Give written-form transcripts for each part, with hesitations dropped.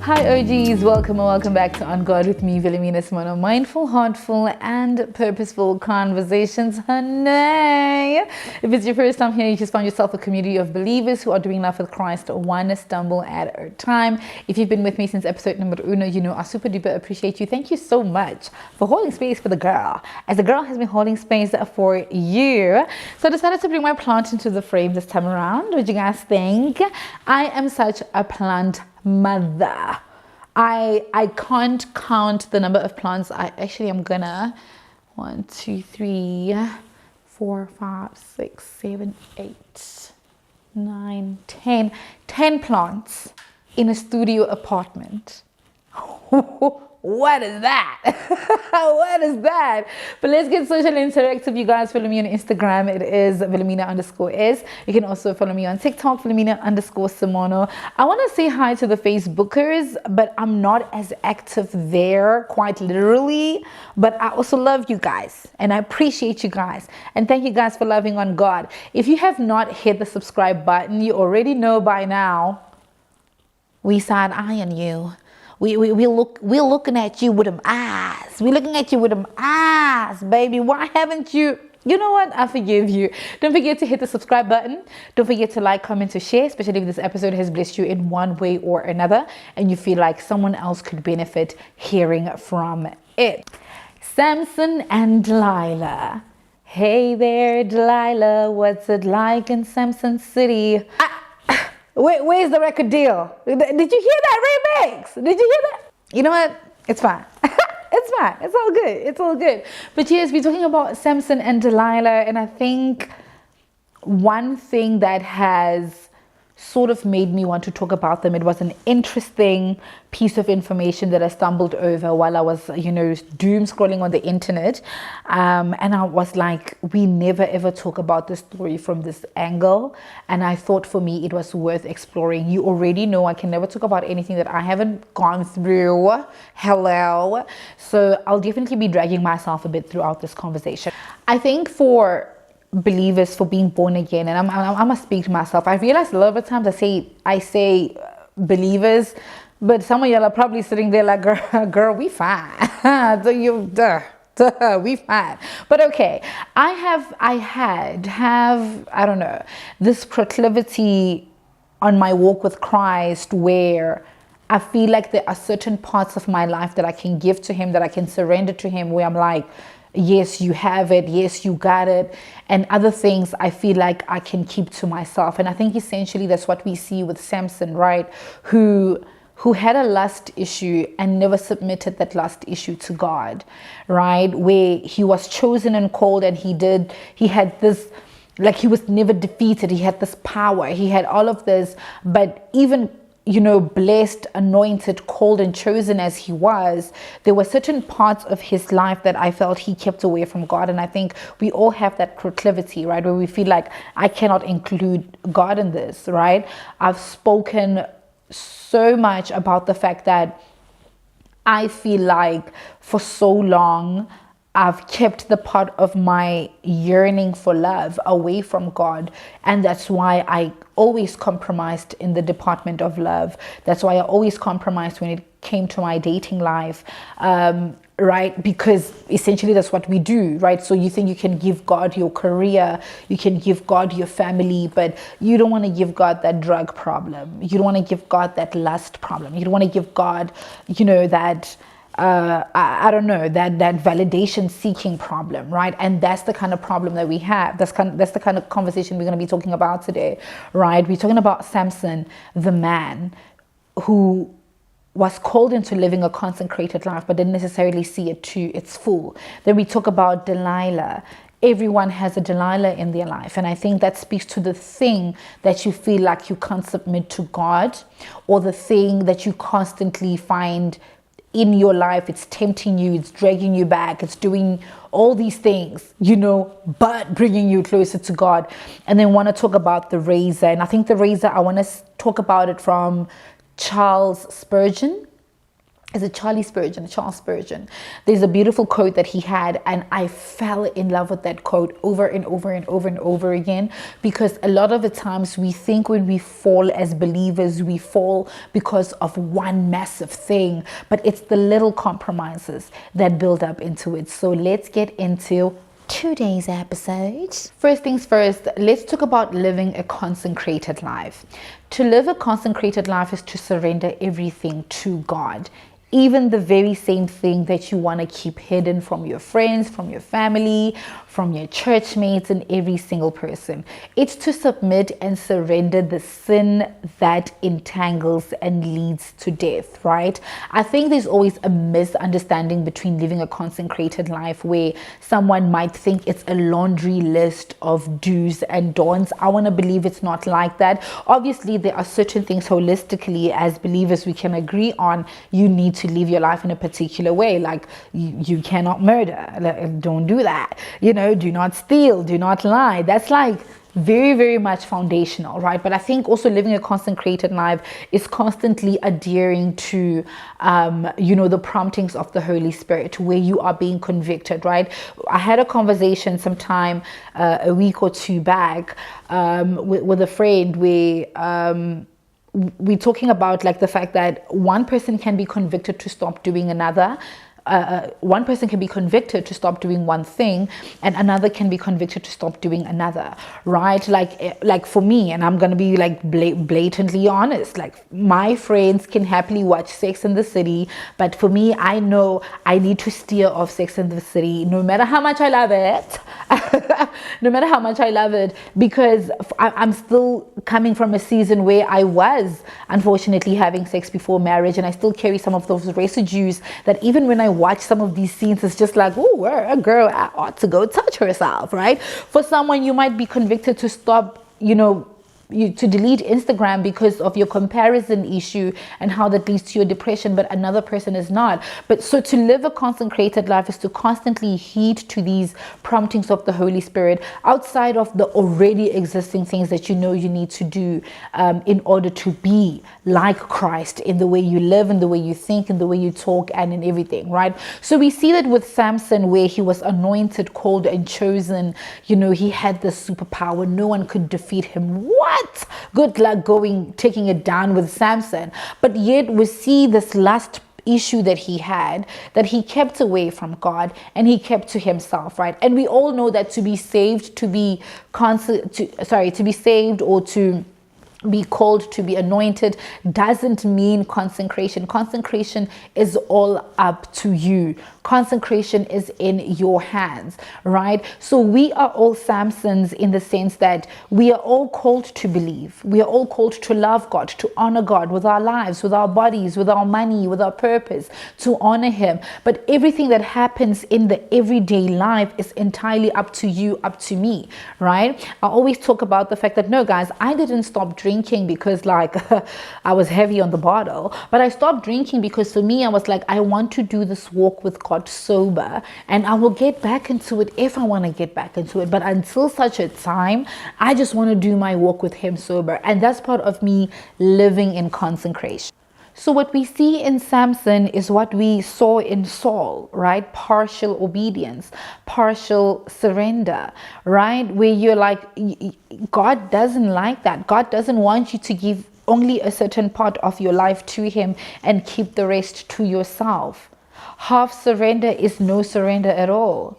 Hi OGs, welcome and welcome back to On God with me, Wilhelmina Simona. Mindful, heartful and purposeful conversations, honey. If it's your first time here, you just found yourself a community of believers who are doing life with Christ one stumble at a time. If you've been with me since episode number uno, you know I super duper appreciate you. Thank you so much for holding space for the girl, as the girl has been holding space for you. So I decided to bring my plant into the frame this time around. What do you guys think? I am such a plant mother. I can't count the number of plants. I actually am gonna 1, 2, 3, 4, 5, 6, 7, 8, 9, 10 plants in a studio apartment. What is that? What is that? But let's get social interactive. You guys follow me on Instagram. It is Wilhelmina_S. You can also follow me on TikTok, Wilhelmina_Simono. I want to say hi to the Facebookers, but I'm not as active there, quite literally. But I also love you guys and I appreciate you guys. And thank you guys for loving on God. If you have not hit the subscribe button, you already know by now, we side eye on you. We're looking at you with them eyes. We're looking at you with them eyes, baby. Why haven't you? You know what? I forgive you. Don't forget to hit the subscribe button. Don't forget to like, comment, to share, especially if this episode has blessed you in one way or another and you feel like someone else could benefit hearing from it. Samson and Delilah. Hey there, Delilah. What's it like in Samson City? Where's the record deal? Did you hear that remix? Did you hear that? You know what? It's fine. It's fine. It's all good. It's all good. But yes, we're talking about Samson and Delilah. And I think one thing that has sort of made me want to talk about them, it was an interesting piece of information that I stumbled over while I was, doom scrolling on the internet. And I was like, we never ever talk about this story from this angle. And I thought for me, it was worth exploring. You already know I can never talk about anything that I haven't gone through. Hello. So I'll definitely be dragging myself a bit throughout this conversation. I think for believers, for being born again, and I must speak to myself. I realize a lot of times I say believers, but some of y'all are probably sitting there like, girl, we fine. We fine. But okay, I had I don't know, this proclivity on my walk with Christ where I feel like there are certain parts of my life that I can give to him, that I can surrender to him, where I'm like, yes, you have it. Yes, you got it. And other things I feel like I can keep to myself. And I think essentially that's what we see with Samson, right? Who had a lust issue and never submitted that lust issue to God, right? Where he was chosen and called and he had this, like he was never defeated. He had this power. He had all of this, but even blessed, anointed, called and chosen as he was, there were certain parts of his life that I felt he kept away from God. And I think we all have that proclivity, right? Where we feel like I cannot include God in this, right? I've spoken so much about the fact that I feel like for so long, I've kept the part of my yearning for love away from God. And that's why I always compromised in the department of love. That's why I always compromised when it came to my dating life, right? Because essentially that's what we do, right? So you think you can give God your career, you can give God your family, but you don't want to give God that drug problem. You don't want to give God that lust problem. You don't want to give God, that I don't know, that validation seeking problem, right? And that's the kind of problem that we have. That's the kind of conversation we're going to be talking about today, right? We're talking about Samson, the man who was called into living a consecrated life, but didn't necessarily see it to its full. Then we talk about Delilah. Everyone has a Delilah in their life. And I think that speaks to the thing that you feel like you can't submit to God, or the thing that you constantly find in your life. It's tempting you, it's dragging you back, it's doing all these things, but bringing you closer to God. And then want to talk about the razor. And I think the razor, I want to talk about it from Charles Spurgeon. is it Charles Spurgeon. There's a beautiful quote that he had, and I fell in love with that quote over and over and over and over again, because a lot of the times we think when we fall as believers, we fall because of one massive thing, but it's the little compromises that build up into it. So let's get into today's episode. First things first, let's talk about living a consecrated life. To live a consecrated life is to surrender everything to God. Even the very same thing that you want to keep hidden from your friends, from your family, from your church mates, and every single person. It's to submit and surrender the sin that entangles and leads to death, right? I think there's always a misunderstanding between living a consecrated life where someone might think it's a laundry list of do's and don'ts. I want to believe it's not like that. Obviously, there are certain things holistically as believers we can agree on. You need to live your life in a particular way, like you cannot murder, don't do that, do not steal, do not lie. That's like very, very much foundational, right? But I think also living a consecrated life is constantly adhering to the promptings of the Holy Spirit, where you are being convicted, right? I had a conversation sometime a week or two back with a friend where we're talking about like the fact that one person can be convicted to stop doing another. One person can be convicted to stop doing one thing, and another can be convicted to stop doing another, right? Like for me, and I'm gonna be like blatantly honest, like my friends can happily watch Sex and the City, but for me, I know I need to steer off Sex and the City, no matter how much I love it. No matter how much I love it, because I'm still coming from a season where I was unfortunately having sex before marriage, and I still carry some of those residues that even when I watch some of these scenes, it's just like, oh, a girl ought to go touch herself, right? For someone, you might be convicted to stop, to delete Instagram because of your comparison issue and how that leads to your depression, but another person is not. But so to live a consecrated life is to constantly heed to these promptings of the Holy Spirit outside of the already existing things that you need to do in order to be like Christ in the way you live, in the way you think, in the way you talk, and in everything, right? So we see that with Samson, where he was anointed, called, and chosen. He had this superpower. No one could defeat him. What? Good luck taking it down with Samson. But yet we see this last issue that he had, that he kept away from God and he kept to himself, right? And we all know that to be saved, to be saved or to be called, to be anointed, doesn't mean consecration. Consecration is all up to you. Consecration is in your hands, right? So we are all Samsons in the sense that we are all called to believe. We are all called to love God, to honor God with our lives, with our bodies, with our money, with our purpose, to honor Him. But everything that happens in the everyday life is entirely up to you, up to me, right? I always talk about the fact that, no, guys, I didn't stop drinking because I was heavy on the bottle, but I stopped drinking because for me, I was like, I want to do this walk with God sober, and I will get back into it if I want to get back into it. But until such a time, I just want to do my walk with Him sober. And that's part of me living in consecration. So what we see in Samson is what we saw in Saul, right? Partial obedience, partial surrender, right? Where you're like, God doesn't like that. God doesn't want you to give only a certain part of your life to Him and keep the rest to yourself. Half surrender is no surrender at all.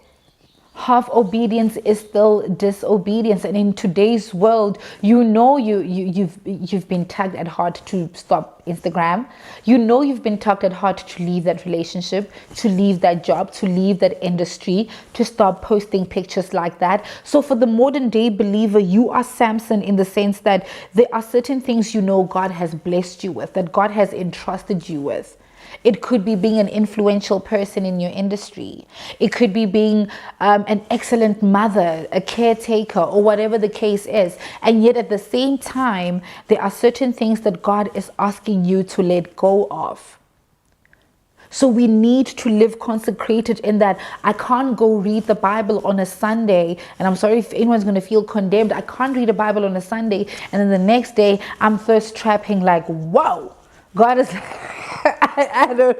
Half obedience is still disobedience. And in today's world, you've been tugged at heart to stop Instagram. You've been tugged at heart to leave that relationship, to leave that job, to leave that industry, to stop posting pictures like that. So for the modern day believer, you are Samson in the sense that there are certain things God has blessed you with, that God has entrusted you with. It could be being an influential person in your industry. It could be being an excellent mother, a caretaker, or whatever the case is. And yet at the same time, there are certain things that God is asking you to let go of. So we need to live consecrated in that. I can't go read the Bible on a Sunday, and I'm sorry if anyone's going to feel condemned. I can't read the Bible on a Sunday, and then the next day I'm thirst trapping like, whoa, God is I don't.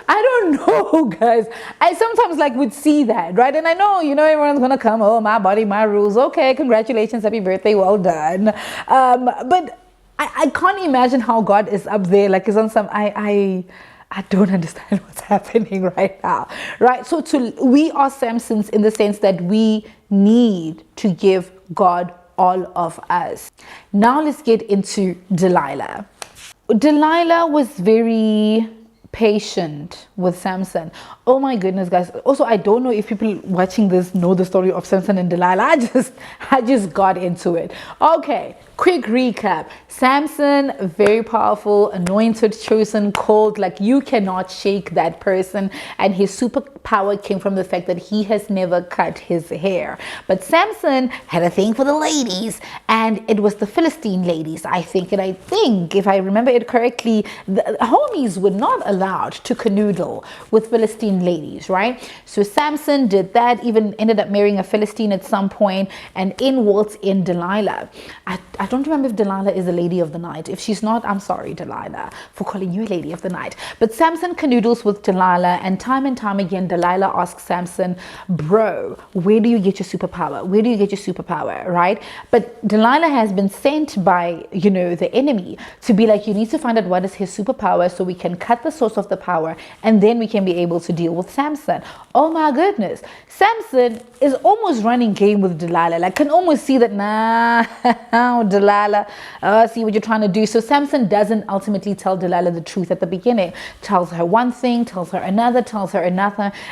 I don't know, guys. I sometimes would see that, right? And I know, everyone's gonna come. Oh, my body, my rules. Okay, congratulations, happy birthday, well done. But I can't imagine how God is up there, is on some. I don't understand what's happening right now, right? So we are Samsons in the sense that we need to give God all of us. Now let's get into Delilah. Delilah was very patient with Samson. Oh my goodness, guys. Also, I don't know if people watching this know the story of Samson and Delilah. I just got into it. Okay, quick recap. Samson, very powerful, anointed, chosen, called. You cannot shake that person. And his superpower came from the fact that he has never cut his hair. But Samson had a thing for the ladies, and it was the Philistine ladies, I think. And I think, if I remember it correctly, the homies were not allowed to canoodle with Philistine ladies, right? So Samson did that, even ended up marrying a Philistine at some point, and in waltzed in Delilah. I don't remember if Delilah is a lady of the night. If she's not, I'm sorry, Delilah, for calling you a lady of the night. But Samson canoodles with Delilah, and time again, Delilah asks Samson, bro, where do you get your superpower? Where do you get your superpower, right? But Delilah has been sent by, the enemy to be you need to find out what is his superpower so we can cut the source of the power, and then we can be able to deal with Samson. Oh my goodness. Samson is almost running game with Delilah. Can almost see that, nah, Delilah, see what you're trying to do. So Samson doesn't ultimately tell Delilah the truth at the beginning. Tells her one thing, tells her another,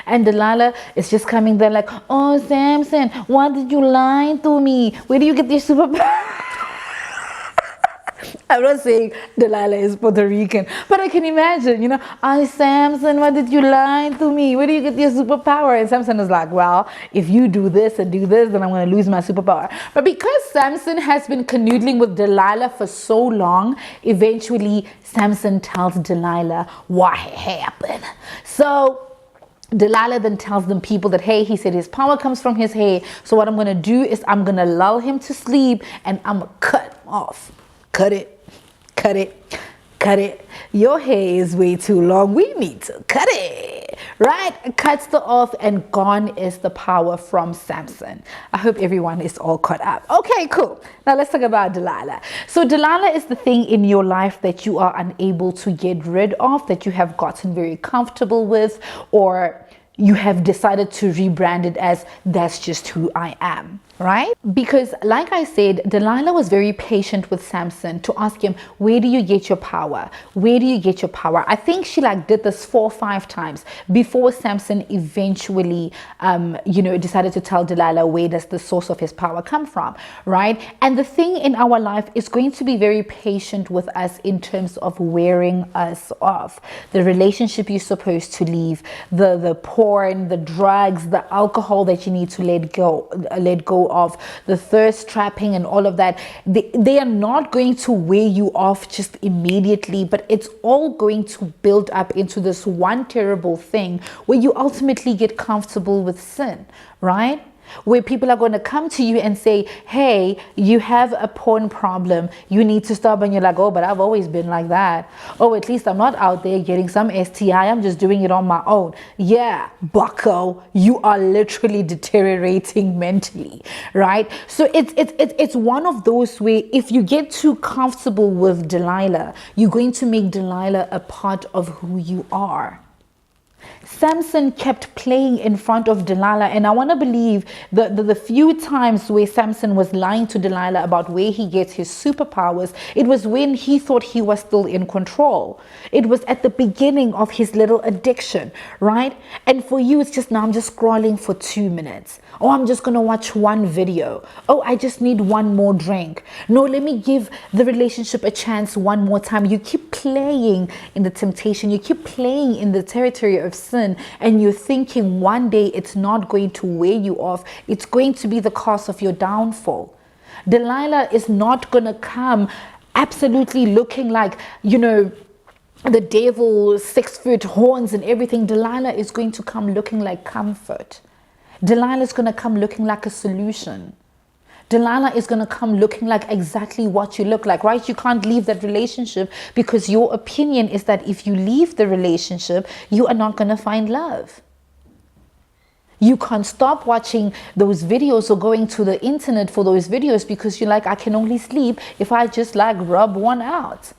and Delilah is just coming there oh, Samson, why did you lie to me? Where do you get this superpower? I'm not saying Delilah is Puerto Rican, but I can imagine, oh, Samson, why did you lie to me? Where do you get your superpower? And Samson is well, if you do this and do this, then I'm going to lose my superpower. But because Samson has been canoodling with Delilah for so long, eventually Samson tells Delilah what happened. So Delilah then tells them people that, hey, he said his power comes from his hair. So what I'm going to do is I'm going to lull him to sleep, and I'm going to cut off. Cut it. Your hair is way too long. We need to cut it. Right? Cuts the off, and gone is the power from Samson. I hope everyone is all caught up. Okay, cool. Now let's talk about Delilah. So Delilah is the thing in your life that you are unable to get rid of, that you have gotten very comfortable with, or you have decided to rebrand it as that's just who I am, right? Because like I said, Delilah was very patient with Samson to ask him, where do you get your power? Where do you get your power? I think she did this 4 or 5 times before Samson eventually, decided to tell Delilah where does the source of his power come from, right? And the thing in our life is going to be very patient with us in terms of wearing us off. The relationship you're supposed to leave, the porn, the drugs, the alcohol that you need to let go of, the thirst trapping and all of that, they are not going to wear you off just immediately, but it's all going to build up into this one terrible thing where you ultimately get comfortable with sin, right? Where people are going to come to you and say, hey, you have a porn problem, you need to stop. And you're oh, but I've always been like that. Oh, at least I'm not out there getting some STI, I'm just doing it on my own. Yeah, bucko, you are literally deteriorating mentally, right? So it's one of those where if you get too comfortable with Delilah, you're going to make Delilah a part of who you are. Samson kept playing in front of Delilah, and I want to believe the few times where Samson was lying to Delilah about where he gets his superpowers, it was when he thought he was still in control. It was at the beginning of his little addiction, right? And for you, it's just, now I'm just scrolling for 2 minutes. Oh, I'm just going to watch one video. Oh, I just need one more drink. No, let me give the relationship a chance one more time. You keep playing in the temptation. You keep playing in the territory of sin, and you're thinking one day it's not going to wear you off. It's going to be the cause of your downfall. Delilah is not going to come absolutely looking like, the devil, 6-foot horns and everything. Delilah is going to come looking like comfort. Delilah is going to come looking like a solution. Delilah is going to come looking like exactly what you look like, right? You can't leave that relationship because your opinion is that if you leave the relationship, you are not going to find love. You can't stop watching those videos or going to the internet for those videos because you're like, I can only sleep if I just like rub one out.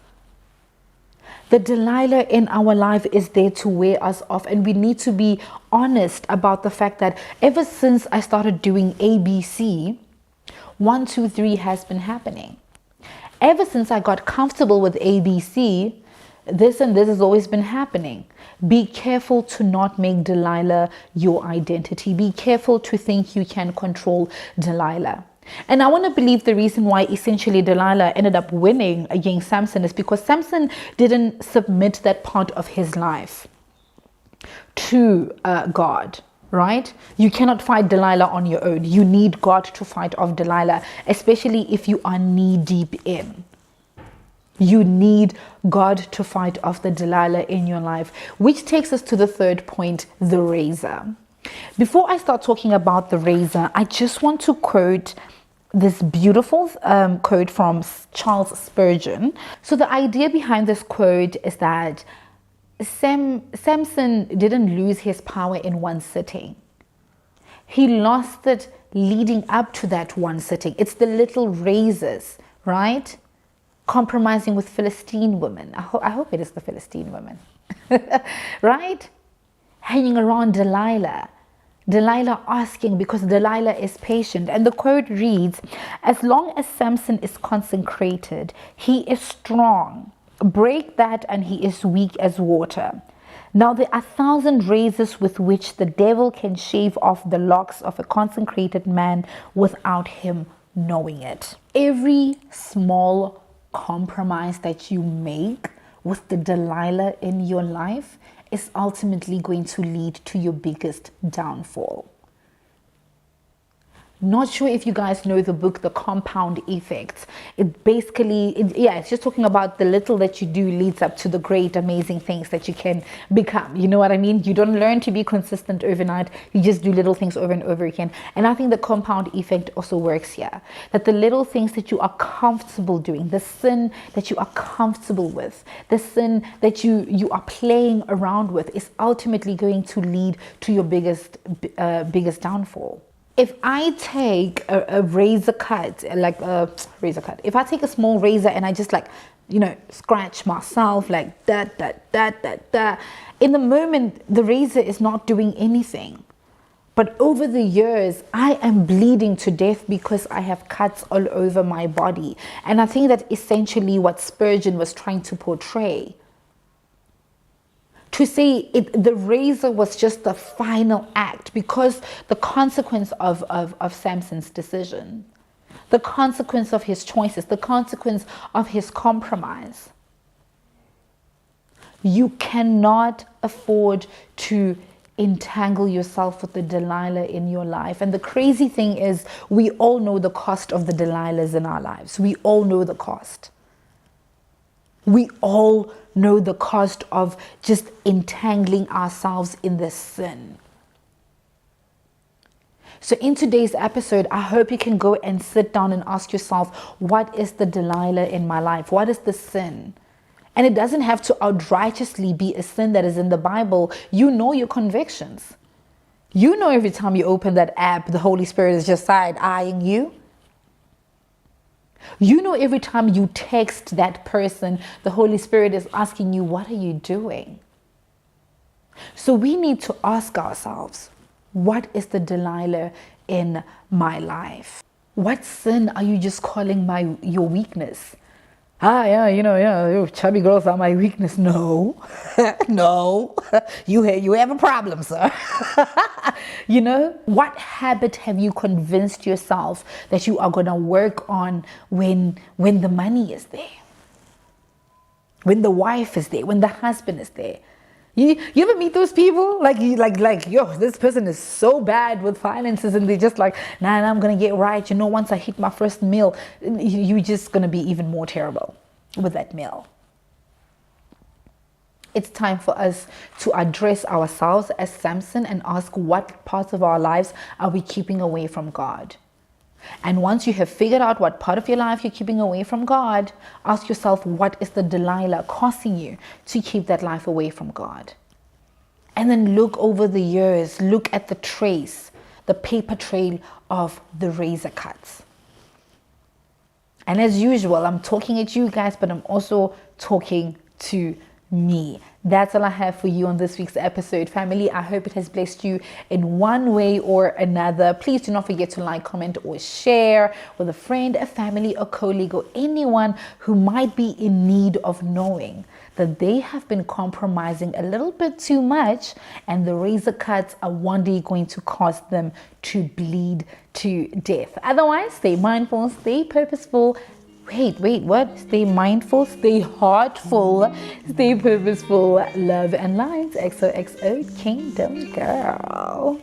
The Delilah in our life is there to wear us off, and we need to be honest about the fact that ever since I started doing ABC, 1, 2, 3 has been happening. Ever since I got comfortable with ABC, this and this has always been happening. Be careful to not make Delilah your identity. Be careful to think you can control Delilah. And I want to believe the reason why essentially Delilah ended up winning against Samson is because Samson didn't submit that part of his life to God. Right? You cannot fight Delilah on your own. You need God to fight off Delilah, especially if you are knee deep in. You need God to fight off the Delilah in your life, which takes us to the third point, the razor. Before I start talking about the razor, I just want to quote this beautiful quote from Charles Spurgeon. So the idea behind this quote is that Samson didn't lose his power in one sitting. He lost it leading up to that one sitting. It's the little razors, right? Compromising with Philistine women. I hope it is the Philistine women, right? Hanging around Delilah. Delilah asking because Delilah is patient. And the quote reads, as long as Samson is consecrated, he is strong. Break that and he is weak as water. Now there are 1,000 razors with which the devil can shave off the locks of a consecrated man without him knowing it. Every small compromise that you make with the Delilah in your life is ultimately going to lead to your biggest downfall. Not sure if you guys know the book, The Compound Effect. It's just talking about the little that you do leads up to the great, amazing things that you can become. You know what I mean? You don't learn to be consistent overnight. You just do little things over and over again. And I think the compound effect also works here. That the little things that you are comfortable doing, the sin that you are comfortable with, the sin that you are playing around with is ultimately going to lead to your biggest downfall. If I take a razor cut, if I take a small razor and I just scratch myself like that, in the moment, the razor is not doing anything. But over the years, I am bleeding to death because I have cuts all over my body. And I think that's essentially what Spurgeon was trying to portray. To say the razor was just the final act because the consequence of Samson's decision, the consequence of his choices, the consequence of his compromise. You cannot afford to entangle yourself with the Delilah in your life. And the crazy thing is, we all know the cost of the Delilahs in our lives. We all know the cost. We all know the cost of just entangling ourselves in this sin. So in today's episode, I hope you can go and sit down and ask yourself, what is the Delilah in my life? What is the sin? And it doesn't have to outrightly be a sin that is in the Bible. You know your convictions. You know every time you open that app, the Holy Spirit is just side-eyeing you. You know every time you text that person, the Holy Spirit is asking you, what are you doing? So we need to ask ourselves, what is the Delilah in my life? What sin are you just calling your weakness? Your chubby girls are my weakness. No, no, you have a problem, sir. What habit have you convinced yourself that you are going to work on when the money is there? When the wife is there, when the husband is there? You ever meet those people? This person is so bad with finances and they're just like, nah, I'm going to get right. Once I hit my first meal, you're just going to be even more terrible with that meal. It's time for us to address ourselves as Samson and ask what parts of our lives are we keeping away from God? And once you have figured out what part of your life you're keeping away from God, ask yourself, what is the Delilah causing you to keep that life away from God? And then look over the years, look at the trace, the paper trail of the razor cuts. And as usual, I'm talking at you guys, but I'm also talking to me. That's all I have for you on this week's episode, family. I hope it has blessed you in one way or another. Please do not forget to like, comment, or share with a friend, a family, a colleague, or anyone who might be in need of knowing that they have been compromising a little bit too much, and the razor cuts are one day going to cause them to bleed to death. Otherwise, stay mindful, stay purposeful. Wait, what? Stay mindful, stay heartful, stay purposeful. Love and light. XOXO Kingdom Girl.